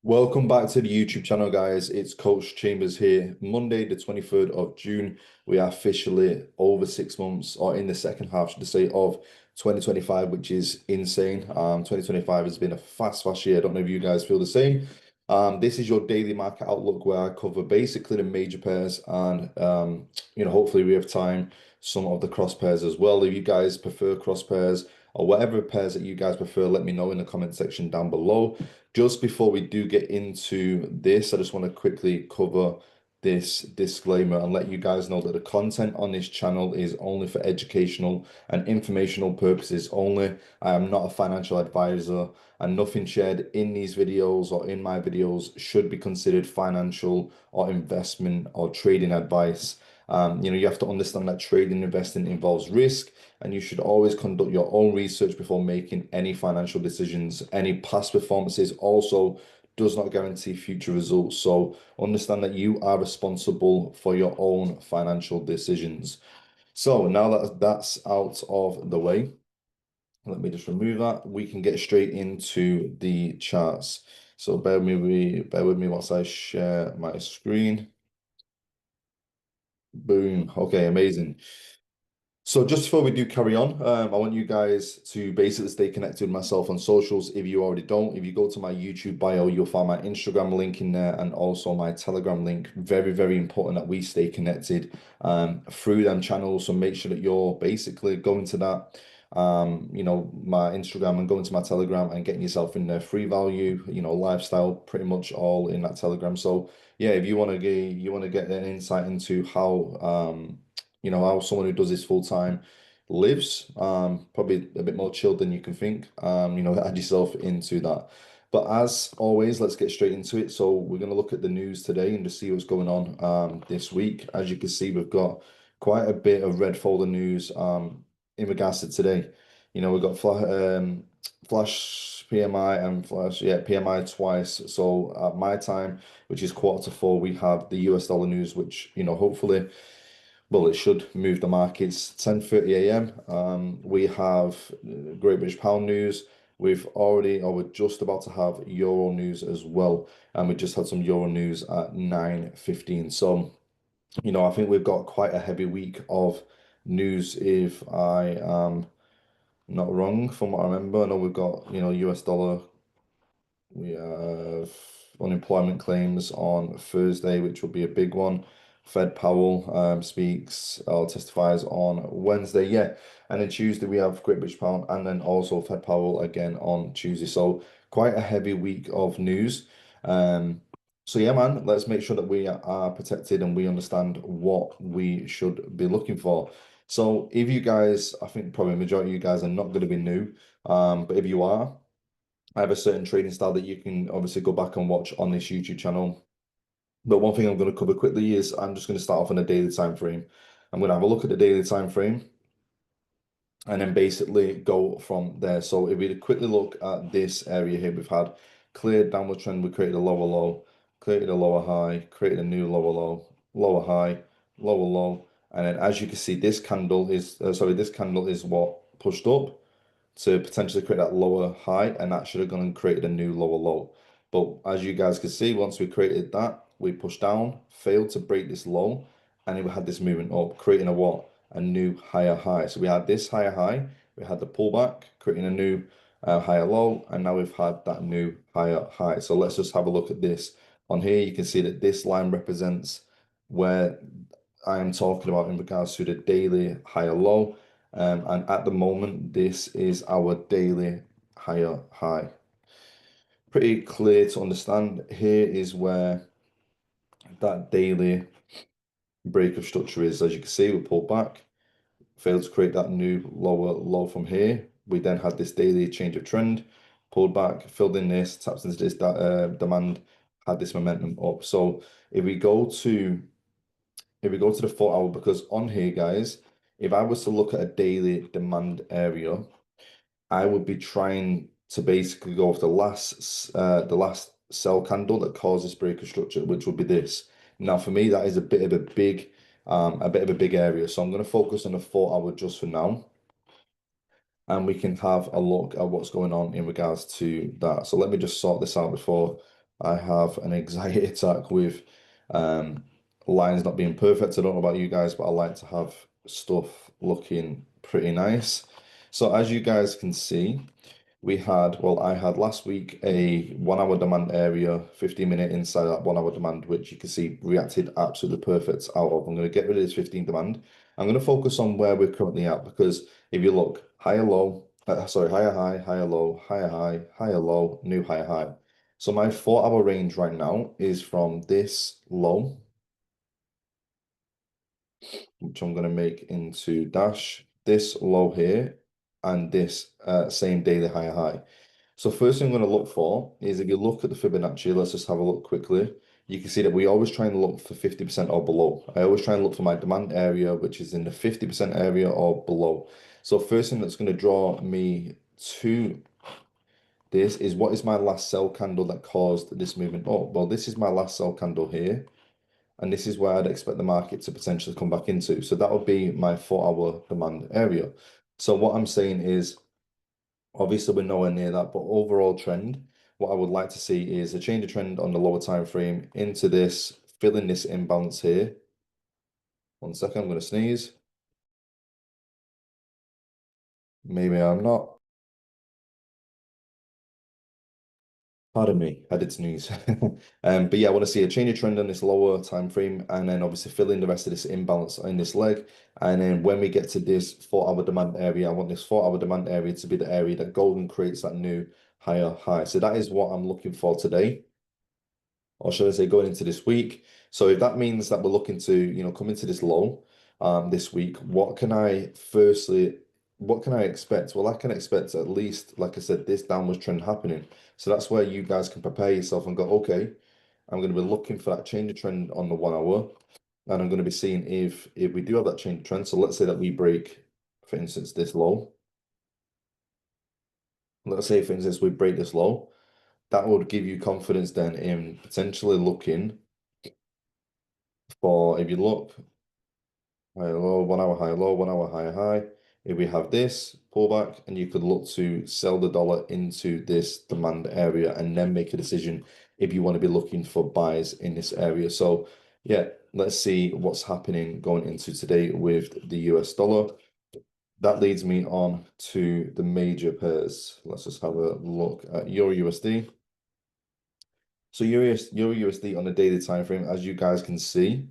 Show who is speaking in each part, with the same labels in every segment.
Speaker 1: Welcome back to the YouTube channel, guys. It's Coach Chambers here. Monday, the 23rd of June. We are officially over 6 months, or in the second half, should I say, of 2025, which is insane. 2025 has been a fast year. I don't know if you guys feel the same. This is your daily market outlook where I cover basically the major pairs and hopefully we have time some of the cross pairs as well. If you guys prefer cross pairs or whatever pairs that you guys prefer, let me know in the comment section down below. Just before we do get into this, I just want to quickly cover this disclaimer and let you guys know that the content on this channel is only for educational and informational purposes only. I am not a financial advisor, and nothing shared in these videos or in my videos should be considered financial or investment or trading advice. You have to understand that trading and investing involves risk, and you should always conduct your own research before making any financial decisions. Any past performances also does not guarantee future results. So understand that you are responsible for your own financial decisions. So now that that's out of the way, let me just remove that. We can get straight into the charts. So bear with me whilst I share my screen. Boom. Okay, amazing. So just before we do carry on, I want you guys to basically stay connected with myself on socials. If you already don't, if you go to my YouTube bio, you'll find my Instagram link in there and also my Telegram link. Very, very important that we stay connected through them channels. So make sure that you're basically going to that, my Instagram and going to my Telegram and getting yourself in there. Free value, lifestyle, pretty much all in that Telegram. So yeah, if you want to get an insight into how someone who does this full time lives, probably a bit more chilled than you can think. Add yourself into that. But as always, let's get straight into it. So we're going to look at the news today and just see what's going on this week. As you can see, we've got quite a bit of red folder news in regards to today. We've got flash PMI and PMI twice. So at my time, which is quarter 4, we have the US dollar news, which hopefully, well, it should move the markets. 10:30 a.m. We have Great British Pound news. We're just about to have Euro news as well, and we just had some Euro news at 9:15. So, I think we've got quite a heavy week of news, if I am not wrong from what I remember. I know we've got, US dollar. We have unemployment claims on Thursday, which will be a big one. Fed Powell speaks or testifies on Wednesday. Yeah. And then Tuesday we have Great British Pound and then also Fed Powell again on Tuesday. So quite a heavy week of news. So yeah, man, let's make sure that we are protected and we understand what we should be looking for. So if you guys, I think probably a majority of you guys are not going to be new. But if you are, I have a certain trading style that you can obviously go back and watch on this YouTube channel. But one thing I'm going to cover quickly is I'm just going to start off on a daily time frame. I'm going to have a look at the daily time frame and then basically go from there. So if we quickly look at this area here, we've had clear downward trend. We created a lower low, created a lower high, created a new lower low, lower high, lower low. And then as you can see, this candle is what pushed up to potentially create that lower high, and that should have gone and created a new lower low. But as you guys can see, once we created that, we pushed down, failed to break this low, and then we had this movement up, creating a what? A new higher high. So we had this higher high, we had the pullback, creating a new higher low, and now we've had that new higher high. So let's just have a look at this. On here, you can see that this line represents where I am talking about in regards to the daily higher low. And at the moment, this is our daily higher high. Pretty clear to understand. Here is where that daily break of structure is. As you can see, we pulled back, failed to create that new lower low from here. We then had this daily change of trend, pulled back, filled in this, taps into this demand, had this momentum up. So if we go to the 4 hour, because on here, guys, if I was to look at a daily demand area, I would be trying to basically go with the last sell candle that caused this breaker structure, which would be this. Now, for me, that is a bit of a big area. So I'm going to focus on the 4 hour just for now, and we can have a look at what's going on in regards to that. So let me just sort this out before I have an anxiety attack with um, lines not being perfect. I don't know about you guys, but I like to have stuff looking pretty nice. So as you guys can see, I had last week a 1 hour demand area, 15 minute inside that 1 hour demand, which you can see reacted absolutely perfect out of. I'm going to get rid of this 15 demand. I'm going to focus on where we're currently at because if you look higher low, higher high, higher low, higher high, higher low, new higher high. So my 4 hour range right now is from this low, which I'm going to make into dash, this low here, and this same daily higher high. So first thing I'm going to look for is if you look at the Fibonacci, let's just have a look quickly. You can see that we always try and look for 50% or below. I always try and look for my demand area, which is in the 50% area or below. So first thing that's going to draw me to this is what is my last sell candle that caused this movement up? Well, this is my last sell candle here. And this is where I'd expect the market to potentially come back into. So that would be my 4 hour demand area. So what I'm saying is, obviously we're nowhere near that, but overall trend, what I would like to see is a change of trend on the lower time frame into this, filling this imbalance here. 1 second, I'm going to sneeze. Maybe I'm not. Pardon me, I did sneeze. But yeah, I want to see a change of trend on this lower time frame and then obviously fill in the rest of this imbalance in this leg. And then when we get to this 4 hour demand area, I want this 4 hour demand area to be the area that goes and creates that new higher high. So that is what I'm looking for today, or should I say going into this week. So if that means that we're looking to, come into this low this week, what can I expect? Well, I can expect at least, like I said, this downward trend happening. So that's where you guys can prepare yourself and go, okay, I'm going to be looking for that change of trend on the 1 hour, and I'm going to be seeing if we do have that change of trend. So let's say that we break, for instance, this low. Let's say, for instance, we break this low. That would give you confidence then in potentially looking for, if you look, high low, 1 hour high low, 1 hour high high. If we have this pullback, and you could look to sell the dollar into this demand area and then make a decision if you want to be looking for buys in this area. So yeah, let's see what's happening going into today with the US dollar. That leads me on to the major pairs. Let's just have a look at Euro USD. So Euro USD on a daily time frame, as you guys can see,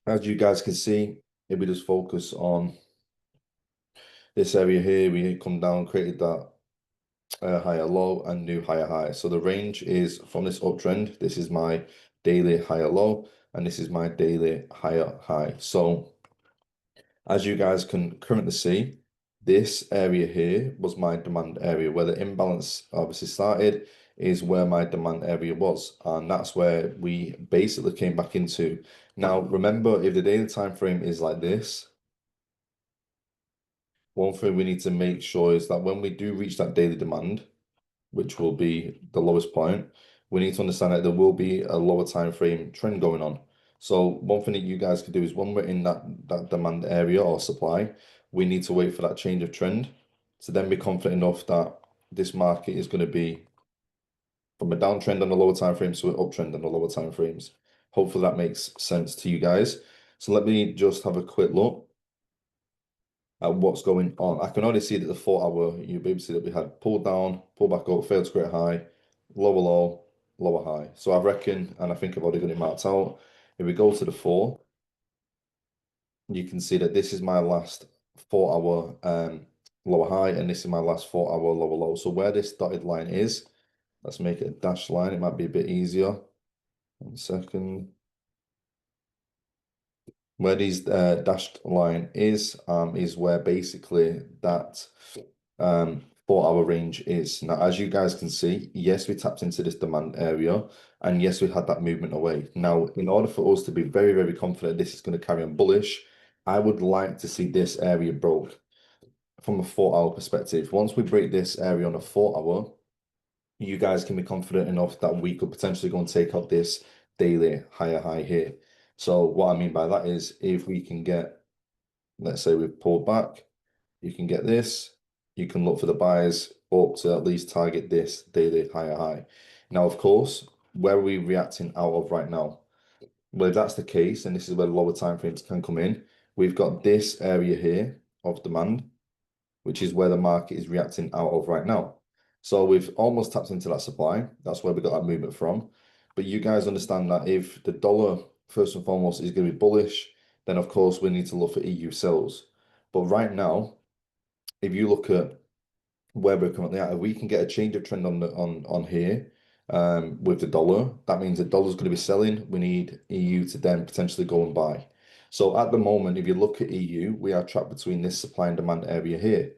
Speaker 1: if we just focus on this area here, we come down, created that higher low and new higher high. So the range is from this uptrend. This is my daily higher low, and this is my daily higher high. So as you guys can currently see, this area here was my demand area. Where the imbalance obviously started is where my demand area was, and that's where we basically came back into. Now, remember, if the daily time frame is like this, one thing we need to make sure is that when we do reach that daily demand, which will be the lowest point, we need to understand that there will be a lower time frame trend going on. So one thing that you guys could do is when we're in that demand area or supply, we need to wait for that change of trend to then be confident enough that this market is going to be from a downtrend on the lower time frames to an uptrend on the lower time frames. Hopefully that makes sense to you guys. So let me just have a quick look at what's going on. I can already see that the 4 hour, you'll be able to see that we had pulled down, pull back up, failed to create a high, lower low, lower high. So I reckon, and I think I've already got it marked out. If we go to the 4, you can see that this is my last 4 hour lower high, and this is my last 4 hour lower low. So where this dotted line is, let's make it a dashed line. It might be a bit easier. 1 second. Where these dashed line is where basically that 4 hour range is. Now, as you guys can see, yes, we tapped into this demand area, and yes, we had that movement away. Now, in order for us to be very, very confident this is going to carry on bullish, I would like to see this area broke from a 4 hour perspective. Once we break this area on a 4 hour, you guys can be confident enough that we could potentially go and take out this daily higher high here. So what I mean by that is if we can get, let's say we've pulled back, you can get this, you can look for the buys up to at least target this daily higher high. Now, of course, where are we reacting out of right now? Well, if that's the case, and this is where the lower time frames can come in, we've got this area here of demand, which is where the market is reacting out of right now. So we've almost tapped into that supply. That's where we got that movement from. But you guys understand that if the dollar, first and foremost, is going to be bullish, then of course we need to look for EU sells. But right now, if you look at where we're currently at, if we can get a change of trend on here with the dollar, that means the dollar's going to be selling. We need EU to then potentially go and buy. So at the moment, if you look at EU, we are trapped between this supply and demand area here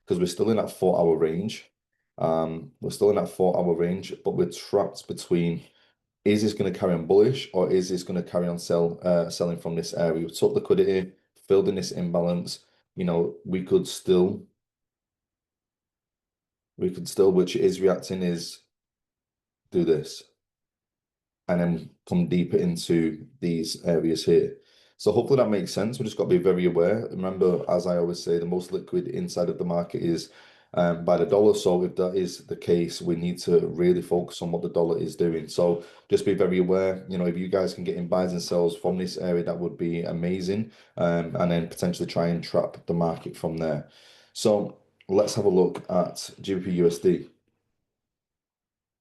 Speaker 1: because we're still in that 4 hour range. We're still in that 4 hour range, but we're trapped between, is this going to carry on bullish or is this going to carry on selling from this area? We took liquidity, filled in this imbalance. You know, we could still, which is reacting, is do this and then come deeper into these areas here. So hopefully that makes sense. We just got to be very aware. Remember, as I always say, the most liquid inside of the market is by the dollar. So if that is the case, we need to really focus on what the dollar is doing. So just be very aware. You know, if you guys can get in buys and sells from this area, that would be amazing. And then potentially try and trap the market from there. So let's have a look at GBP USD.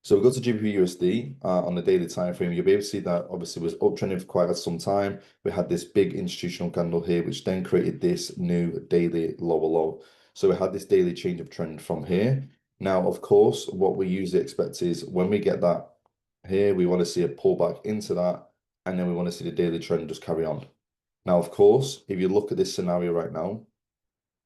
Speaker 1: So we go to GBP USD on the daily time frame. You'll be able to see that obviously was uptrending for quite some time. We had this big institutional candle here, which then created this new daily lower low. So we had this daily change of trend from here. Now, of course, what we usually expect is when we get that here, we want to see a pullback into that, and then we want to see the daily trend just carry on. Now, of course, if you look at this scenario right now,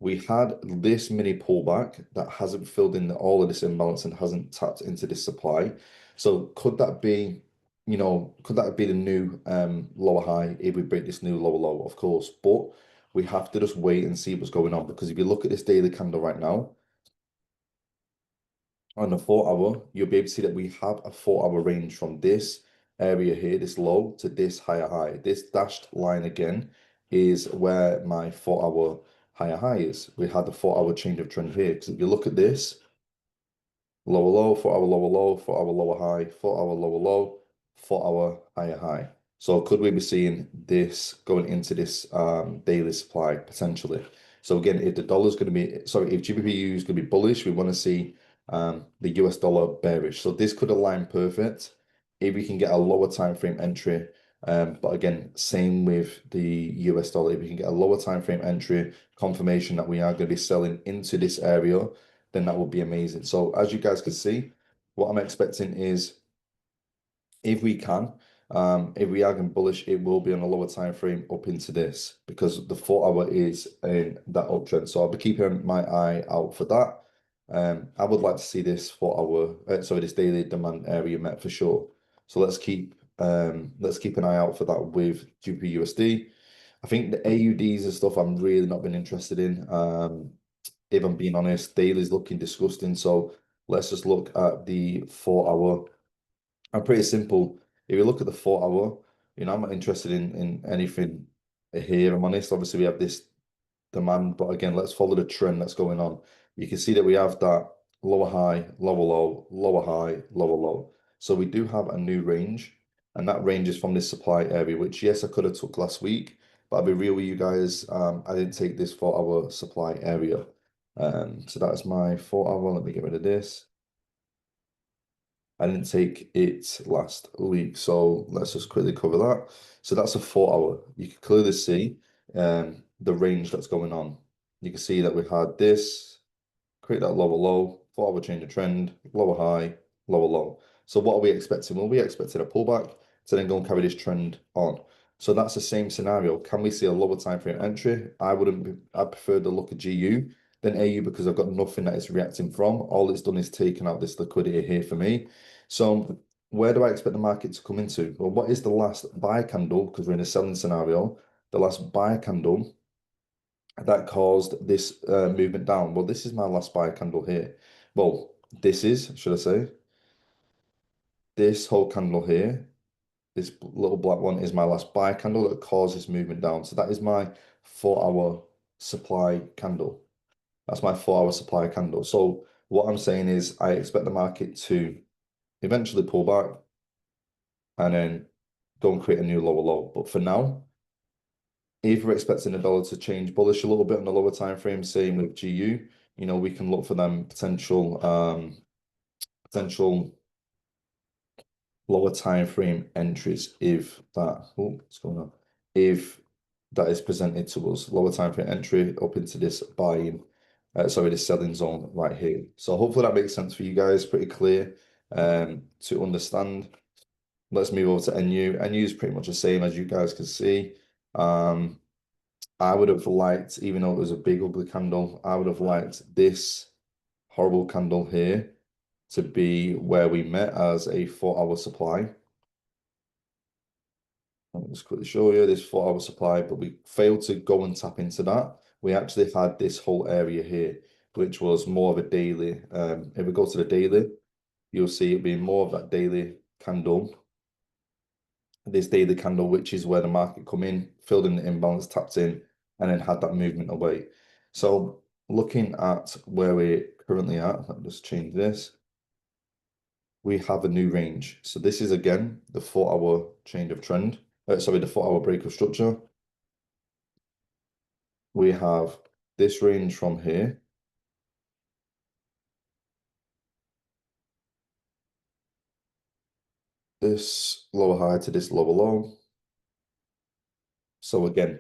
Speaker 1: we had this mini pullback that hasn't filled in all of this imbalance and hasn't tapped into this supply. So could that be, could that be the new lower high if we break this new lower low? Of course, but we have to just wait and see what's going on, because if you look at this daily candle right now, on the 4 hour, you'll be able to see that we have a 4 hour range from this area here, this low, to this higher high. This dashed line again is where my 4 hour higher high is. We had the 4 hour change of trend here. Because if you look at this, lower low, 4 hour lower low, 4 hour lower high, 4 hour lower low, 4 hour higher high. So could we be seeing this going into this daily supply potentially? So again, if the dollar's going to be, sorry, if GBPU is going to be bullish, we want to see the US dollar bearish. So this could align perfect if we can get a lower time frame entry. But again, same with the US dollar. If we can get a lower time frame entry, confirmation that we are going to be selling into this area, then that would be amazing. So as you guys can see, what I'm expecting is if we can, if we are going bullish, it will be on a lower time frame up into this, because the 4 hour is in that uptrend. So I'll be keeping my eye out for that. I would like to see this 4 hour, sorry, this daily demand area met for sure. So let's keep an eye out for that with GBP/USD. I think the AUDs and stuff I'm really not been interested in. If I'm being honest, daily's looking disgusting. So let's just look at the 4 hour. I'm pretty simple. If you look at the 4 hour, I'm not interested in anything here. I'm honest. Obviously, we have this demand, but again, let's follow the trend that's going on. You can see that we have that lower high, lower low, lower high, lower low. So we do have a new range, and that range is from this supply area, which yes, I could have took last week, but I'll be real with you guys. I didn't take this 4 hour supply area. So that's my 4 hour. Let me get rid of this. I didn't take it last week, so let's just quickly cover that. So that's a 4 hour. You can clearly see the range that's going on. You can see that we had this, create that lower low, 4 hour change of trend, lower high, lower low. So what are we expecting? Well, we expected a pullback to then go and carry this trend on. So that's the same scenario. Can we see a lower time frame entry? I prefer the look at GU than AU, because I've got nothing that it's reacting from. All it's done is taken out this liquidity here for me. So where do I expect the market to come into? Well, what is the last buy candle? Because we're in a selling scenario. The last buy candle that caused this movement down. Well, this is my last buy candle here. Well, should I say, this whole candle here, this little black one is my last buy candle that caused this movement down. So that is my 4 hour supply candle. That's my 4 hour supply candle. So What I'm saying is I expect the market to eventually pull back and then go and create a new lower low. But for now, if we're expecting the dollar to change bullish a little bit on the lower time frame, same with GU, we can look for them potential lower time frame entries if that, oh, what's going on? If that is presented to us, lower time frame entry up into this this selling zone right here. So hopefully that makes sense for you guys, pretty clear to understand. Let's move over to NU. NU is pretty much the same as you guys can see. I would have liked, even though it was a big ugly candle, I would have liked this horrible candle here to be where we met as a 4-hour supply. I'll just quickly show you this 4-hour supply, but we failed to go and tap into that. We actually had this whole area here, which was more of a daily. If we go to the daily, you'll see it being more of that daily candle. This daily candle, which is where the market come in, filled in the imbalance, tapped in, and then had that movement away. So looking at where we're currently at, let me just change this. We have a new range. So this is again the 4-hour change of trend. The 4-hour break of structure. We have this range from here. This lower high to this lower low. So again,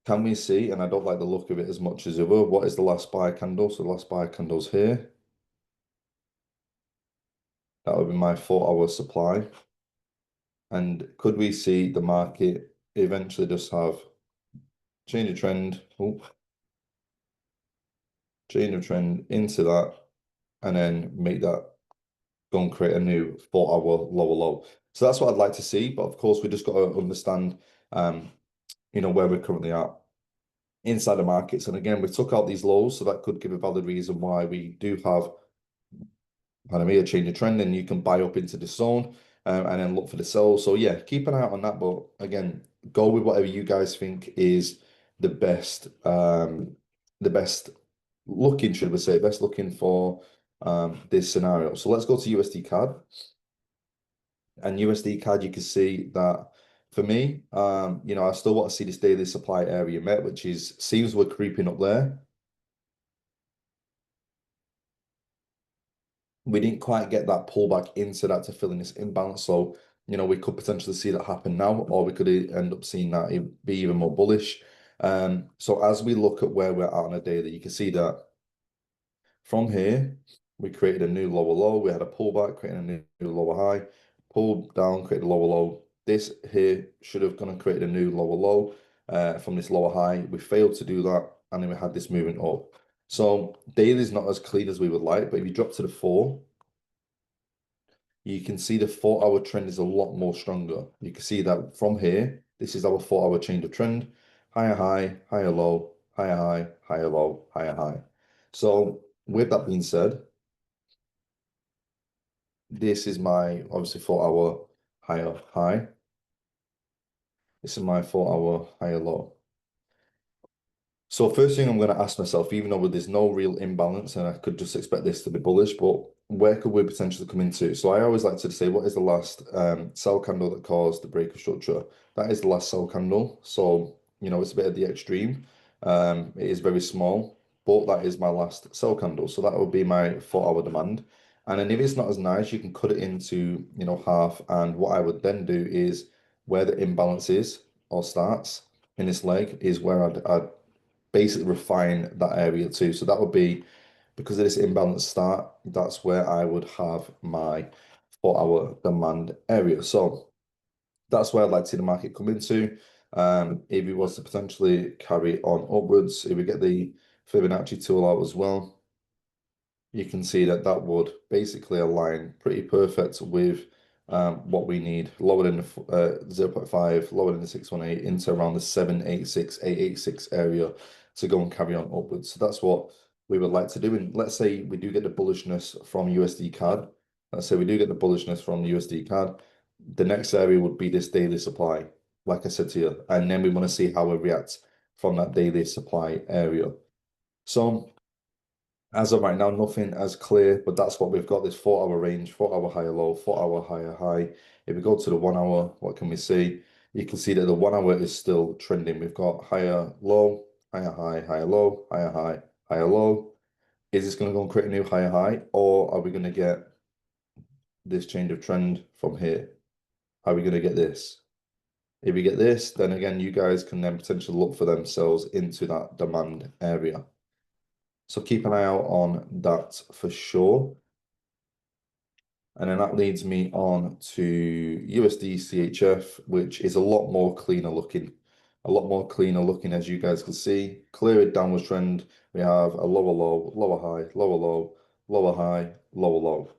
Speaker 1: can we see, and I don't like the look of it as much as the other, what is the last buy candle? So the last buy candle's here. That would be my 4-hour supply. And could we see the market eventually just have change of trend, change of trend into that, and then make that go and create a new 4-hour lower low. So that's what I'd like to see. But of course, we just got to understand, where we're currently at inside the markets. And again, we took out these lows, so that could give a valid reason why we do have a change of trend, and you can buy up into the zone and then look for the sell. So yeah, keep an eye out on that. But again, go with whatever you guys think is the best looking, should we say, best looking for this scenario. So let's go to USD CAD. And USD CAD, you can see that for me, I still want to see this daily supply area met, which seems we're creeping up there. We didn't quite get that pullback into that to fill in this imbalance. So, we could potentially see that happen now, or we could end up seeing that it be even more bullish. So as we look at where we're at on a daily, you can see that from here, we created a new lower low. We had a pullback, creating a new lower high, pulled down, created a lower low. This here should have gone and created a new lower low from this lower high. We failed to do that, and then we had this moving up. So daily is not as clean as we would like, but if you drop to the 4, you can see the 4-hour trend is a lot more stronger. You can see that from here, this is our 4-hour change of trend. Higher high, higher low, higher high, higher low, higher high. So with that being said, this is my obviously 4-hour higher high. This is my 4-hour higher low. So first thing I'm going to ask myself, even though there's no real imbalance and I could just expect this to be bullish, but where could we potentially come into? So I always like to say, what is the last sell candle that caused the break of structure? That is the last sell candle. So, it's a bit at the extreme. It is very small, but that is my last sell candle. So that would be my 4-hour demand. And then if it's not as nice, you can cut it into, half. And what I would then do is where the imbalance is or starts in this leg is where I'd basically refine that area too. So that would be because of this imbalance start, that's where I would have my 4-hour demand area. So that's where I'd like to see the market come into. If it was to potentially carry on upwards, if we get the Fibonacci tool out as well, you can see that that would basically align pretty perfect with what we need, lower than the 0.5, lower than the 618, into around the 786, 886 area to go and carry on upwards. So that's what we would like to do. And let's say we do get the bullishness from USD CAD. Let's say we do get the bullishness from USD CAD. The next area would be this daily supply, like I said to you. And then we want to see how it reacts from that daily supply area. So As of right now, nothing as clear, but that's what we've got, this 4 hour range, 4 hour higher low, 4 hour higher high. If we go to the 1 hour, what can we see? You can see that the 1 hour is still trending. We've got higher low, higher high, higher low, higher high, higher low. Is this going to go and create a new higher high, or are we going to get this change of trend from here? Are we going to get this? If we get this, then again, you guys can then potentially look for themselves into that demand area. So keep an eye out on that for sure. And then that leads me on to USD CHF, which is a lot more cleaner looking. A lot more cleaner looking, as you guys can see. Clear downwards trend. We have a lower low, lower high, lower low, lower high, lower low.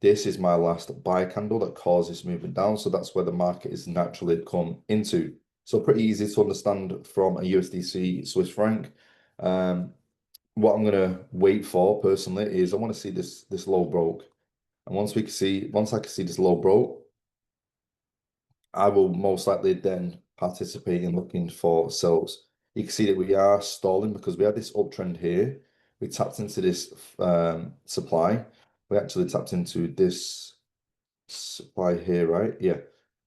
Speaker 1: This is my last buy candle that caused this movement down. So that's where the market is naturally come into. So pretty easy to understand from a USDC Swiss franc. What I'm gonna wait for personally is I want to see this low broke. And once I can see this low broke, I will most likely then participate in looking for sells. You can see that we are stalling because we had this uptrend here. We tapped into this supply. We actually tapped into this supply here, right? Yeah,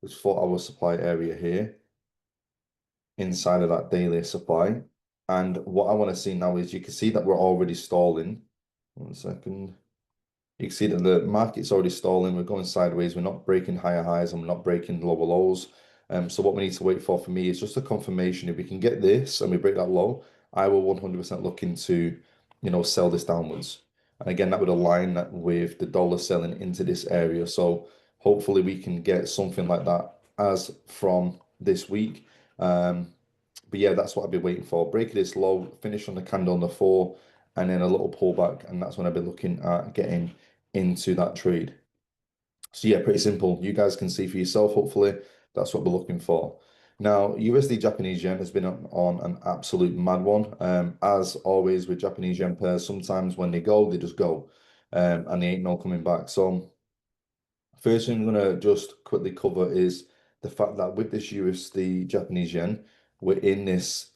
Speaker 1: this 4 hour supply area here inside of that daily supply. And what I want to see now is you can see that we're already stalling. 1 second. You can see that the market's already stalling. We're going sideways. We're not breaking higher highs and we're not breaking lower lows. So what we need to wait for me is just a confirmation. If we can get this and we break that low, I will 100% look into, sell this downwards. And again, that would align that with the dollar selling into this area. So hopefully we can get something like that as from this week. But yeah, that's what I've been waiting for. Break this low, finish on the candle on the 4, and then a little pullback. And that's when I've been looking at getting into that trade. So yeah, pretty simple. You guys can see for yourself, hopefully. That's what we're looking for. Now, USD Japanese yen has been on an absolute mad one. As always with Japanese yen pairs, sometimes when they go, they just go. And they ain't no coming back. So first thing I'm gonna just quickly cover is the fact that with this USD Japanese yen, we're in this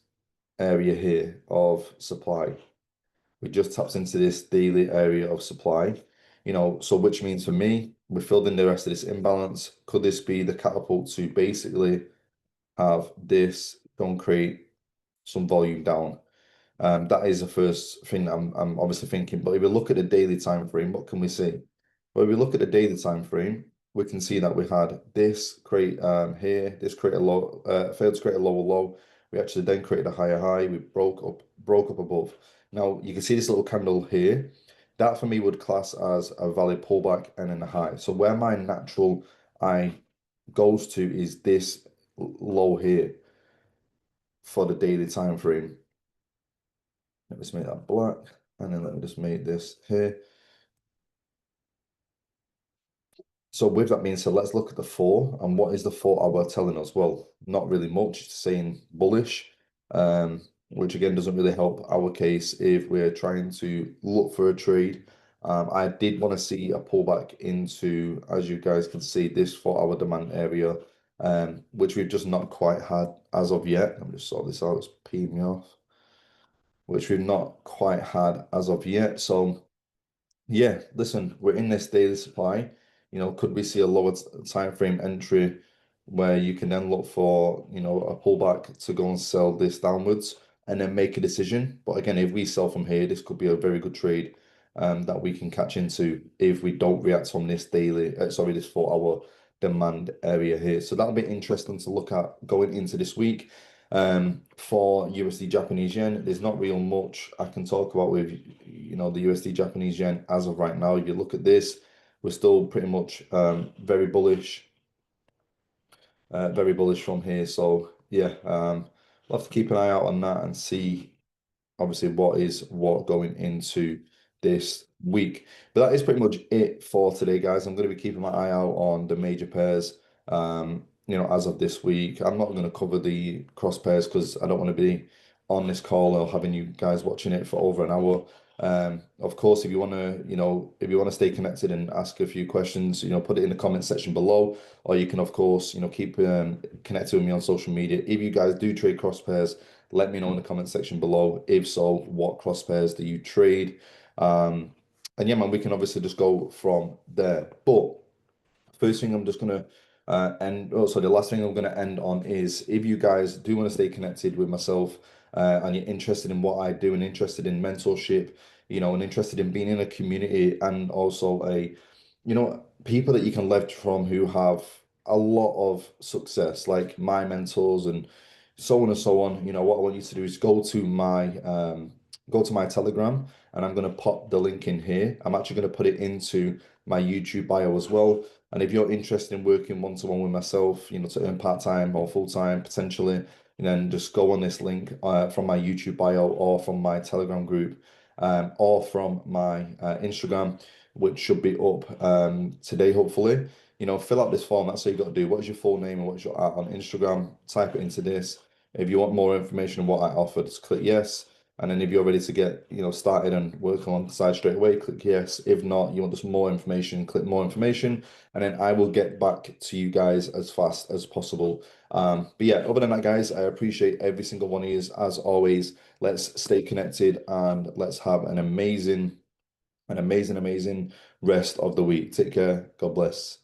Speaker 1: area here of supply. We just tapped into this daily area of supply, so which means for me, we filled in the rest of this imbalance. Could this be the catapult to basically have this don't create some volume down? That is the first thing I'm obviously thinking. But if we look at the daily time frame, what can we see? Well, if we look at the daily time frame, we can see that we had this create here, this create a low, failed to create a lower low. We actually then created a higher high. We broke up above. Now you can see this little candle here. That for me would class as a valid pullback and then a high. So where my natural eye goes to is this low here for the daily time frame. Let me just make that black, and then let me just make this here. So with that being said, let's look at the 4 and what is the 4 hour telling us? Well, not really much. It's saying bullish, which again doesn't really help our case if we're trying to look for a trade. I did want to see a pullback into, as you guys can see, this 4 hour demand area, which we've just not quite had as of yet. Let me just sort this out. It's peeing me off. Which we've not quite had as of yet. So yeah, listen, we're in this daily supply. Could we see a lower time frame entry where you can then look for, a pullback to go and sell this downwards and then make a decision? But again, if we sell from here, this could be a very good trade that we can catch into if we don't react on this this 4 hour demand area here. So that'll be interesting to look at going into this week. For USD Japanese yen, there's not real much I can talk about with the USD Japanese yen as of right now. If you look at this, we're still pretty much very bullish from here. So yeah, we'll have to keep an eye out on that and see obviously what going into this week. But that is pretty much it for today, guys. I'm going to be keeping my eye out on the major pairs, as of this week. I'm not going to cover the cross pairs because I don't want to be on this call or having you guys watching it for over an hour. Of course, if you want to stay connected and ask a few questions, put it in the comment section below, or you can, of course, keep connected with me on social media. If you guys do trade cross pairs, let me know in the comment section below. If so, what cross pairs do you trade? Um, and yeah, man, we can obviously just go from there. But first thing I'm just gonna the last thing I'm gonna end on is if you guys do want to stay connected with myself and you're interested in what I do and interested in mentorship, and interested in being in a community and also people that you can leverage from who have a lot of success, like my mentors and so on and so on. What I want you to do is go to my Telegram, and I'm gonna pop the link in here. I'm actually gonna put it into my YouTube bio as well. And if you're interested in working one-to-one with myself, to earn part-time or full-time potentially, then just go on this link from my YouTube bio or from my Telegram group, or from my Instagram, which should be up today, hopefully. Fill out this form. That's all you got to do. What's your full name and what's your at on Instagram? Type it into this. If you want more information on what I offer, just click yes. And then if you're ready to get, started and work alongside straight away, click yes. If not, you want just more information, click more information, and then I will get back to you guys as fast as possible. But yeah, other than that, guys, I appreciate every single one of you. As always, let's stay connected and let's have an amazing rest of the week. Take care. God bless.